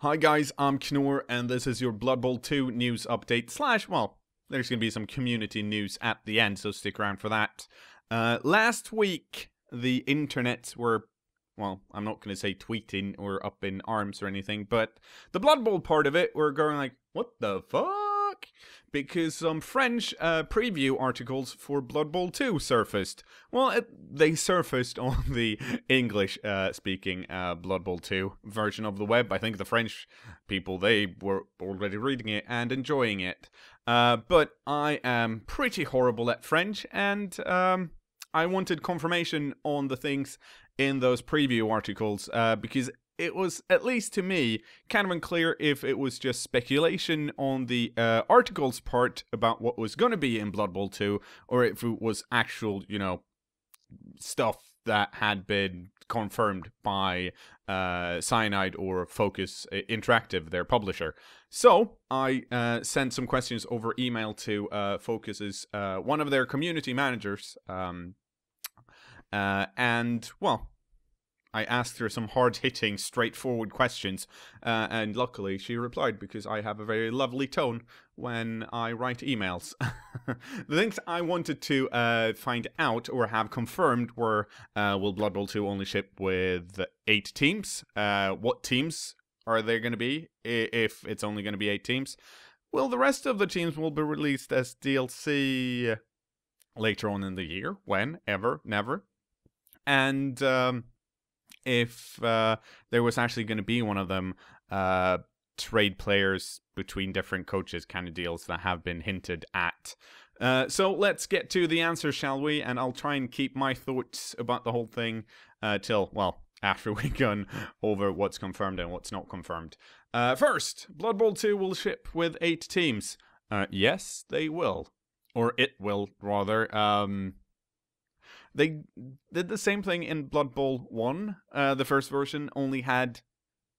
Hi guys, I'm cKnoor, and this is your Blood Bowl 2 news update well, there's going to be some community news at the end, so stick around for that. Last week, the internets were, well, I'm not going to say tweeting or up in arms or anything, but the Blood Bowl part of it were going like, what the fuck? Because some French preview articles for Blood Bowl 2 surfaced. Well, they surfaced on the English-speaking Blood Bowl 2 version of the web. I think the French people, they were already reading it and enjoying it. But I am pretty horrible at French, and I wanted confirmation on the things in those preview articles, because it was, at least to me, kind of unclear if it was just speculation on the article's part about what was going to be in Blood Bowl 2, or if it was actual, stuff that had been confirmed by Cyanide or Focus Interactive, their publisher. So I sent some questions over email to Focus's one of their community managers, and well, I asked her some hard-hitting, straightforward questions, and luckily she replied, because I have a very lovely tone when I write emails. The things I wanted to find out or have confirmed were, will Blood Bowl 2 only ship with 8 teams? What teams are there going to be, if it's only going to be 8 teams? Will the rest of the teams will be released as DLC later on in the year? When? Ever? Never? And if there was actually going to be one of them trade players between different coaches kind of deals that have been hinted at. So let's get to the answers, shall we? And I'll try and keep my thoughts about the whole thing till, well, after we've gone over what's confirmed and what's not confirmed. First, Blood Bowl 2 will ship with 8 teams. Yes, they will. Or it will, rather. They did the same thing in Blood Bowl 1. The first version only had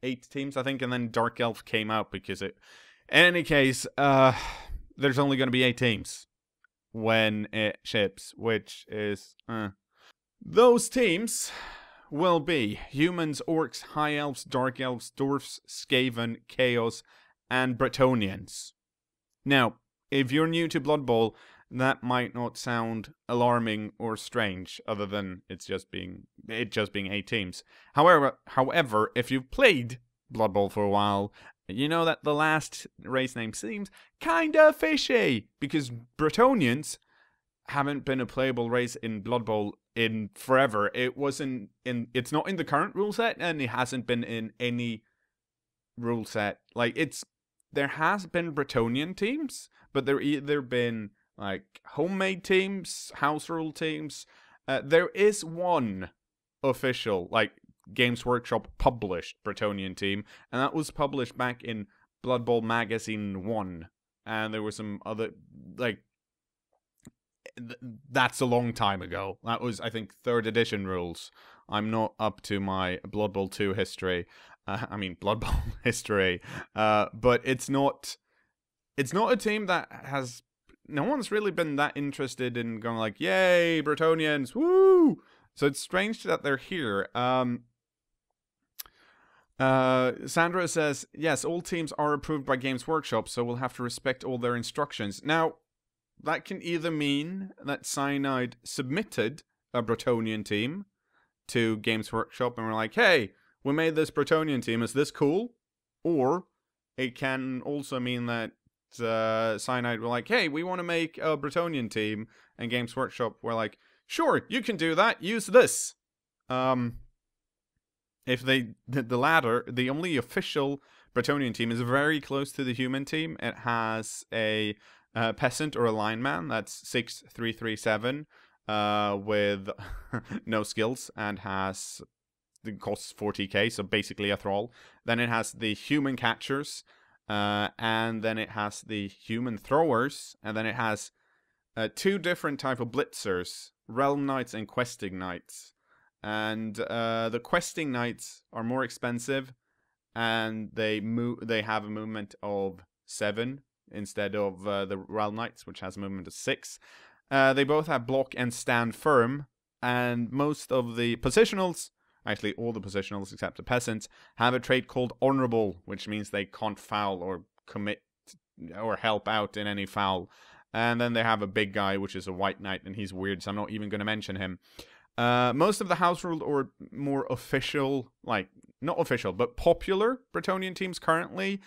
8 teams, I think, and then Dark Elf came out because it... In any case, there's only going to be 8 teams when it ships, which is... Those teams will be Humans, Orcs, High Elves, Dark Elves, Dwarfs, Skaven, Chaos, and Bretonnians. Now, if you're new to Blood Bowl, that might not sound alarming or strange, other than it just being 8 teams. However, if you've played Blood Bowl for a while, you know that the last race name seems kinda fishy, because Bretonnians haven't been a playable race in Blood Bowl in forever. It's not in the current rule set, and it hasn't been in any rule set. Like, there has been Bretonnian teams, but there either been like homemade teams, house rule teams. There is one official, like, Games Workshop published Bretonnian team, and that was published back in Blood Bowl Magazine 1. And there were some other, like, that's a long time ago. That was, I think, 3rd edition rules. I'm not up to my Blood Bowl 2 history. Blood Bowl history. But it's not a team that has... No one's really been that interested in going like, yay, Bretonnians, woo! So it's strange that they're here. Sandra says, yes, all teams are approved by Games Workshop, so we'll have to respect all their instructions. Now, that can either mean that Cyanide submitted a Bretonnian team to Games Workshop and we're like, hey, we made this Bretonnian team, is this cool? Or it can also mean that Cyanide were like, hey, we want to make a Bretonnian team, and Games Workshop were like, sure, you can do that, use this. If they did the latter, the only official Bretonnian team is very close to the human team. It has a peasant or a lineman, that's 6337, with no skills, and costs 40k, so basically a thrall. Then it has the human catchers, and then it has the human throwers, and then it has 2 different type of blitzers, realm knights and questing knights. And the questing knights are more expensive, and they have a movement of 7 instead of the realm knights, which has a movement of 6. They both have block and stand firm, and most of the positionals actually all the positionals except the peasants, have a trait called honorable, which means they can't foul or commit or help out in any foul. And then they have a big guy, which is a white knight, and he's weird, so I'm not even going to mention him. Most of the house ruled or more official, like, not official, but popular Bretonnian teams currently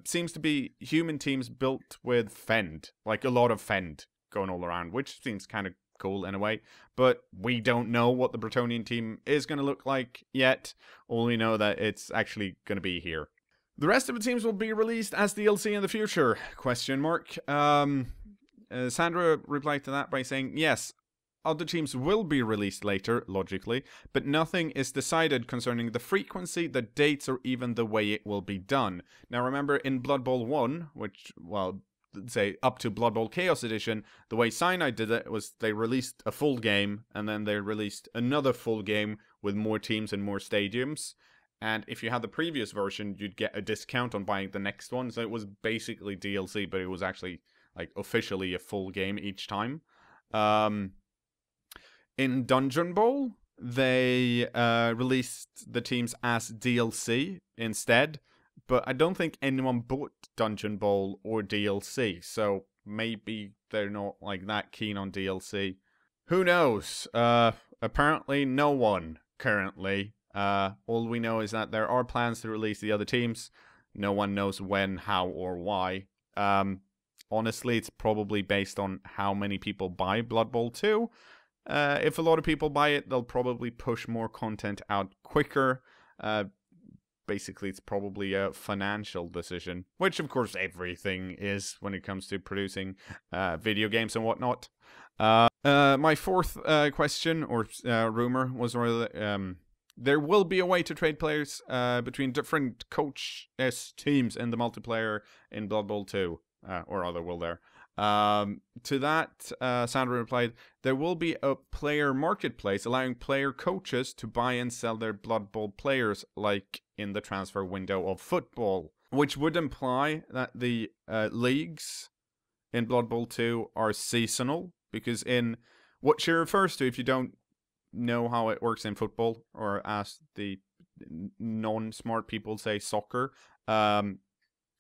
seems to be human teams built with Fend. Like, a lot of Fend going all around, which seems kind of cool in a way. But we don't know what the Bretonnian team is going to look like yet. Only know that it's actually going to be here. The rest of the teams will be released as DLC in the future, question mark. Sandra replied to that by saying, yes, other teams will be released later, logically, but nothing is decided concerning the frequency, the dates, or even the way it will be done. Now remember, in Blood Bowl 1, which, well, say up to Blood Bowl Chaos Edition, the way Cyanide did it was they released a full game, and then they released another full game with more teams and more stadiums. And if you had the previous version, you'd get a discount on buying the next one. So it was basically DLC, but it was actually, like, officially a full game each time. In Dungeon Bowl, they released the teams as DLC instead, but I don't think anyone bought Dungeon Bowl or DLC, so maybe they're not like that keen on DLC. Who knows? Apparently no one currently. All we know is that there are plans to release the other teams. No one knows when, how, or why. Honestly, it's probably based on how many people buy Blood Bowl 2. If a lot of people buy it, they'll probably push more content out quicker. Basically, it's probably a financial decision, which of course everything is when it comes to producing video games and whatnot. My fourth question, or rumor, was rather, there will be a way to trade players between different coach-s teams in the multiplayer in Blood Bowl 2. Or other will there. To that, Sandra replied, there will be a player marketplace allowing player coaches to buy and sell their Blood Bowl players, like in the transfer window of football. Which would imply that the leagues in Blood Bowl 2 are seasonal, because in what she refers to, if you don't know how it works in football, or as the non-smart people say, soccer,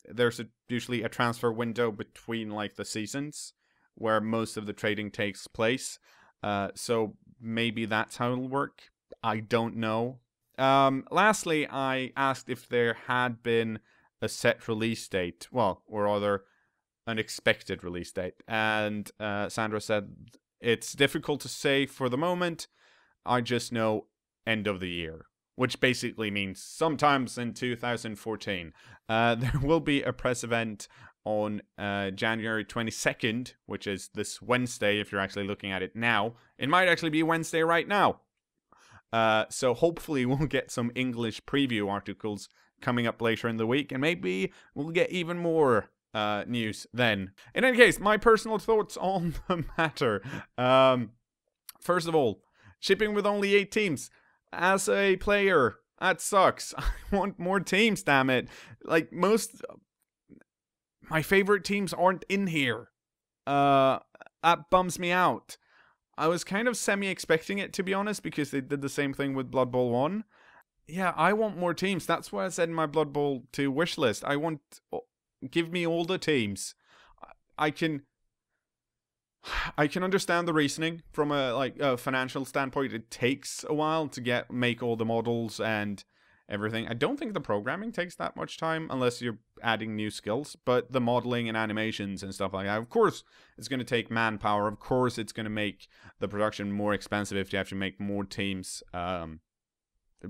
there's usually a transfer window between, like, the seasons where most of the trading takes place. So maybe that's how it'll work. I don't know. Lastly, I asked if there had been a set release date. Well, or rather, an expected release date. And Sandra said, it's difficult to say for the moment. I just know end of the year. Which basically means sometimes in 2014. There will be a press event on January 22nd, which is this Wednesday if you're actually looking at it now. It might actually be Wednesday right now. So hopefully we'll get some English preview articles coming up later in the week, and maybe we'll get even more news then. In any case, my personal thoughts on the matter. First of all, shipping with only 8 teams. As a player, that sucks. I want more teams, damn it. Like, my favorite teams aren't in here. That bums me out. I was kind of semi-expecting it, to be honest, because they did the same thing with Blood Bowl 1. Yeah, I want more teams. That's what I said in my Blood Bowl 2 wish list. Give me all the teams. I can understand the reasoning from a financial standpoint. It takes a while to make all the models and everything. I don't think the programming takes that much time unless you're adding new skills, but the modeling and animations and stuff like that, of course, it's going to take manpower. Of course, it's going to make the production more expensive if you have to make more teams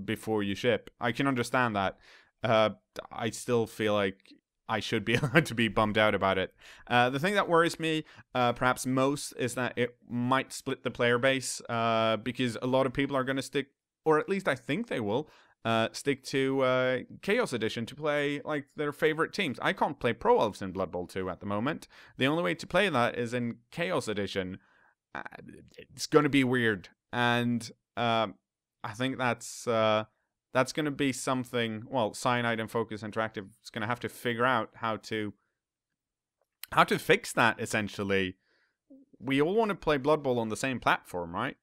before you ship. I can understand that. I still feel like I should be allowed to be bummed out about it. The thing that worries me perhaps most is that it might split the player base because a lot of people are going to stick, or at least I think they will, stick to Chaos Edition to play like their favorite teams. I can't play Pro Elves in Blood Bowl 2 at the moment. The only way to play that is in Chaos Edition. It's going to be weird, and I think that's going to be something, well, Cyanide and Focus Interactive is going to have to figure out how to fix that, essentially. We all want to play Blood Bowl on the same platform, right?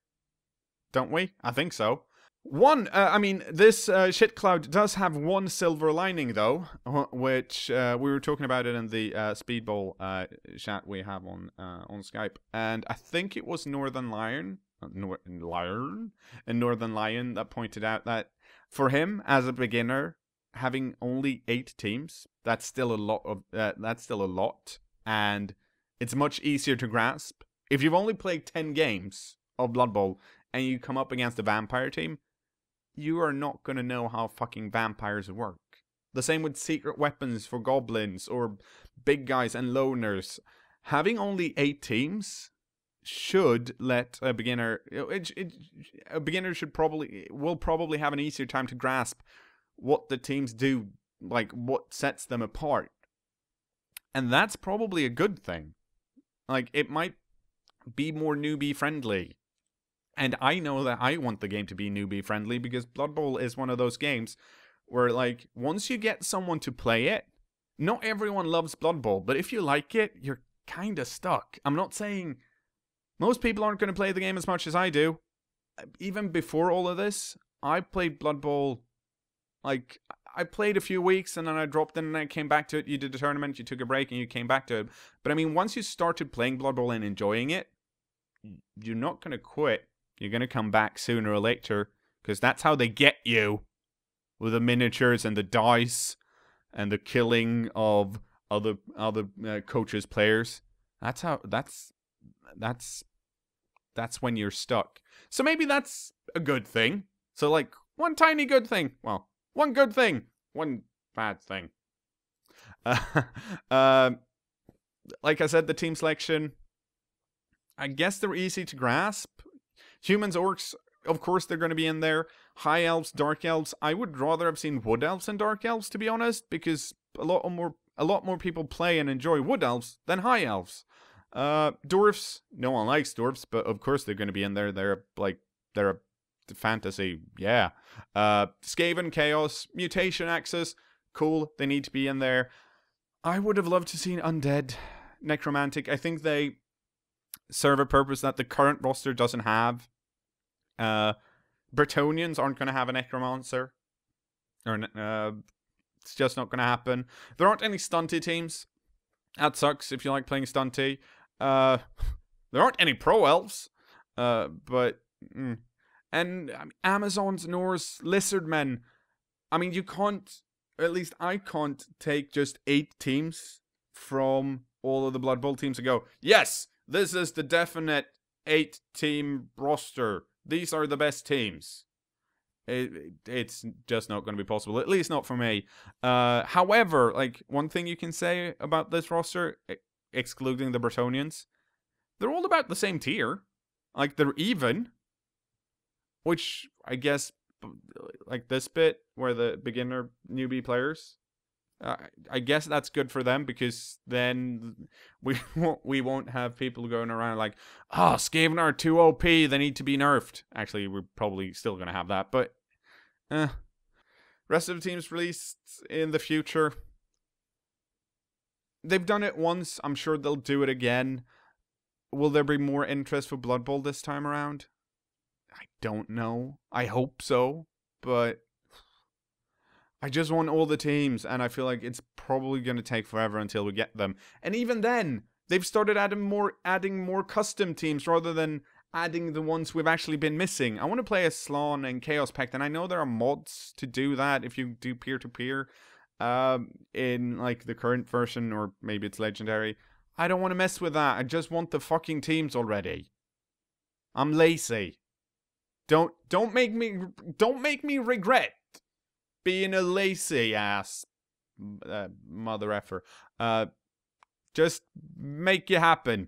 Don't we? I think so. I mean, this shit cloud does have one silver lining, though, which we were talking about it in the Speedball chat we have on Skype, and I think it was Northern Lion that pointed out that for him as a beginner, having only 8 teams, that's still a lot and it's much easier to grasp. If you've only played 10 games of Blood Bowl and you come up against a vampire team, you are not going to know how fucking vampires work. The same with secret weapons for goblins or big guys and loners. Having only 8 teams should let a beginner... a beginner will probably have an easier time to grasp what the teams do, like what sets them apart. And that's probably a good thing. Like, it might be more newbie friendly. And I know that I want the game to be newbie friendly because Blood Bowl is one of those games where, like, once you get someone to play it, not everyone loves Blood Bowl, but if you like it, you're kind of stuck. I'm not saying most people aren't going to play the game as much as I do. Even before all of this, I played Blood Bowl, like, I played a few weeks and then I dropped in and I came back to it. You did a tournament, you took a break and you came back to it. But I mean, once you started playing Blood Bowl and enjoying it, you're not going to quit. You're going to come back sooner or later, because that's how they get you, with the miniatures and the dice and the killing of other coaches' players. That's when you're stuck. So maybe that's a good thing. So, like, one tiny good thing. Well, one good thing, one bad thing. Like I said, the team selection, I guess they're easy to grasp. Humans, orcs, of course they're going to be in there. High elves, dark elves. I would rather have seen wood elves and dark elves, to be honest, because a lot more people play and enjoy wood elves than high elves. Dwarfs, no one likes dwarfs, but of course they're going to be in there. They're a fantasy, yeah. Skaven, Chaos, Mutation Axis, cool, they need to be in there. I would have loved to see Undead, Necromantic. I think they serve a purpose that the current roster doesn't have. Bretonnians aren't going to have a Necromancer. It's just not going to happen. There aren't any stunty teams. That sucks if you like playing stunty. There aren't any pro elves. But... And I mean, Amazons, Norse, Lizardmen. I mean, you can't... At least I can't take just 8 teams from all of the Blood Bowl teams and go, yes, this is the definite 8-team roster. These are the best teams. It's just not going to be possible, at least not for me. However, like, one thing you can say about this roster, excluding the Bretonnians, they're all about the same tier. Like, they're even. Which, I guess, like this bit, where the beginner newbie players, I guess that's good for them, because then we won't have people going around like, oh, Skaven are too OP, they need to be nerfed. Actually, we're probably still going to have that, but rest of the teams released in the future, they've done it once, I'm sure they'll do it again. Will there be more interest for Blood Bowl this time around? I don't know. I hope so, but I just want all the teams, and I feel like it's probably going to take forever until we get them. And even then, they've started adding more custom teams rather than adding the ones we've actually been missing. I want to play as Slann and Chaos Pact, and I know there are mods to do that if you do peer-to-peer in like the current version, or maybe it's legendary. I don't want to mess with that. I just want the fucking teams already. I'm lazy. Don't make me regret being a lazy ass mother effer. Just make it happen.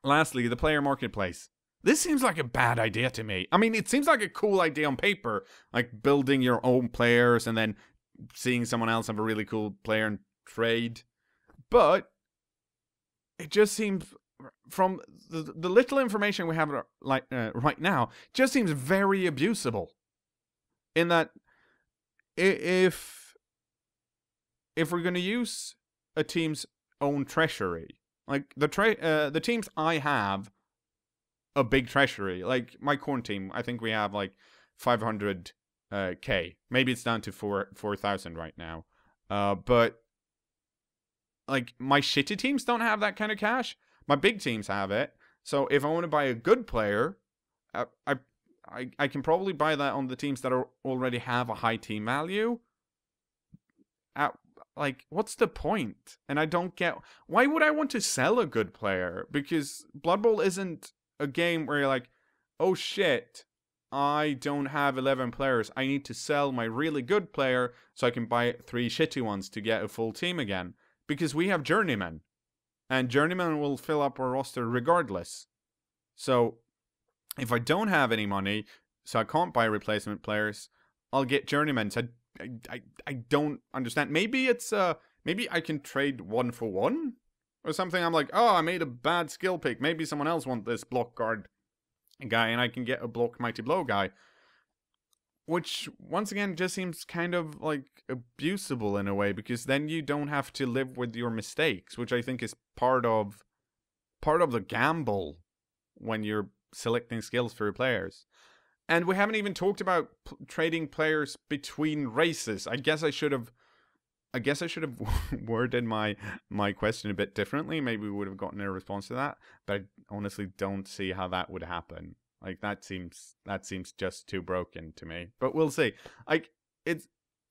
Lastly, the player marketplace. This seems like a bad idea to me. I mean, it seems like a cool idea on paper, like building your own players and then seeing someone else have a really cool player and trade. But it just seems, from the little information we have right now, just seems very abusable. In that, if we're going to use a team's own treasury, like the teams I have a big treasury. Like my corn team, I think we have like 500 K. Maybe it's down to 4,000 right now. But like my shitty teams don't have that kind of cash. My big teams have it. So if I want to buy a good player, I can probably buy that on the teams that already have a high team value. Like, what's the point? And I don't get, why would I want to sell a good player? Because Blood Bowl isn't a game where you're like, oh shit, I don't have 11 players. I need to sell my really good player so I can buy 3 shitty ones to get a full team again. Because we have journeymen. And journeymen will fill up our roster regardless. So, if I don't have any money, so I can't buy replacement players, I'll get journeymen. So I don't understand. Maybe it's maybe I can trade 1 for 1 or something. I'm like, oh, I made a bad skill pick. Maybe someone else wants this block guard guy, and I can get a block mighty blow guy. Which once again just seems kind of like abusable in a way, because then you don't have to live with your mistakes, which I think is part of the gamble when you're selecting skills for your players. And we haven't even talked about trading players between races. I guess I should have worded my question a bit differently. Maybe we would have gotten a response to that, but I honestly don't see how that would happen. Like that seems just too broken to me. But we'll see. Like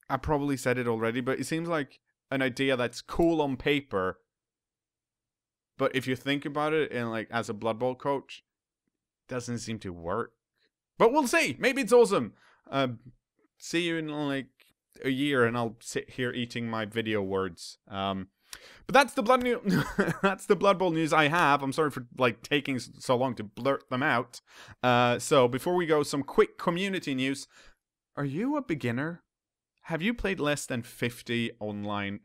I probably said it already, but it seems like an idea that's cool on paper, but if you think about it in like as a Blood Bowl coach, doesn't seem to work. But we'll see. Maybe it's awesome. See you in like a year, and I'll sit here eating my video words. But that's the that's the Blood Bowl news I have. I'm sorry for like taking so long to blurt them out. So before we go, some quick community news. Are you a beginner? Have you played less than 50 online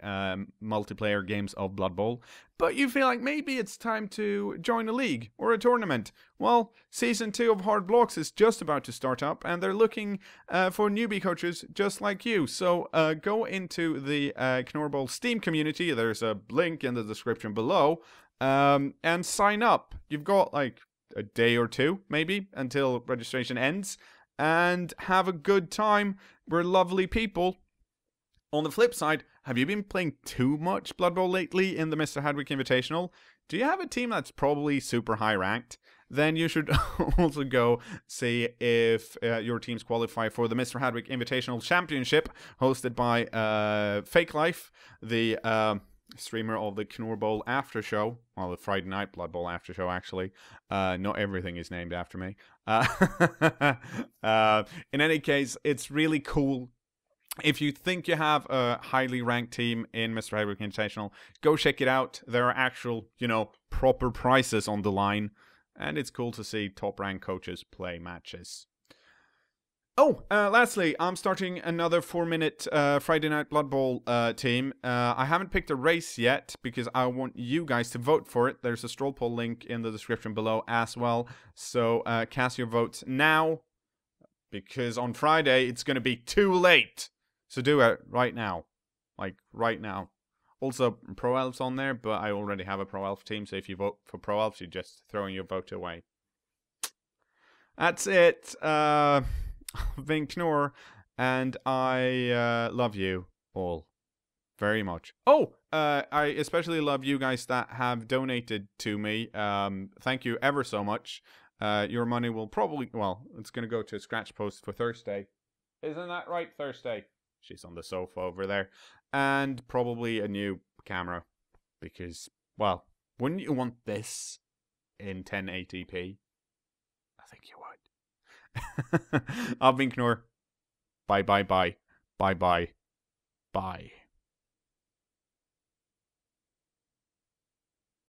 multiplayer games of Blood Bowl, but you feel like maybe it's time to join a league or a tournament? Well, Season 2 of Hard Blocks is just about to start up, and they're looking for newbie coaches just like you. So go into the cKnoor Bowl Steam community. There's a link in the description below, and sign up. You've got like a day or two, maybe, until registration ends. And have a good time. We're lovely people. On the flip side, have you been playing too much Blood Bowl lately in the Mr. Hadwick Invitational? Do you have a team that's probably super high ranked? Then you should also go see if your teams qualify for the Mr. Hadwick Invitational Championship, hosted by Fake Life, the streamer of the cKnoor Bowl after show. Well, the Friday night Blood Bowl after show, actually. Not everything is named after me. In any case, it's really cool. If you think you have a highly ranked team in Mr. Hadwick Invitational, go check it out. There are actual, proper prizes on the line. And it's cool to see top ranked coaches play matches. Oh, lastly, I'm starting another 4-minute Friday Night Blood Bowl team. I haven't picked a race yet because I want you guys to vote for it. There's a straw poll link in the description below as well. So cast your votes now, because on Friday it's going to be too late. So do it right now. Like, right now. Also, Pro Elf's on there, but I already have a Pro Elf team, so if you vote for Pro Elf, you're just throwing your vote away. That's it. I've been cKnoor, and I love you all very much. Oh, I especially love you guys that have donated to me. Thank you ever so much. Your money will probably, well, it's going to go to a scratch post for Thursday. Isn't that right, Thursday? She's on the sofa over there. And probably a new camera. Because, well, wouldn't you want this in 1080p? I think you would. I've been cKnoor. Bye, bye, bye. Bye, bye. Bye.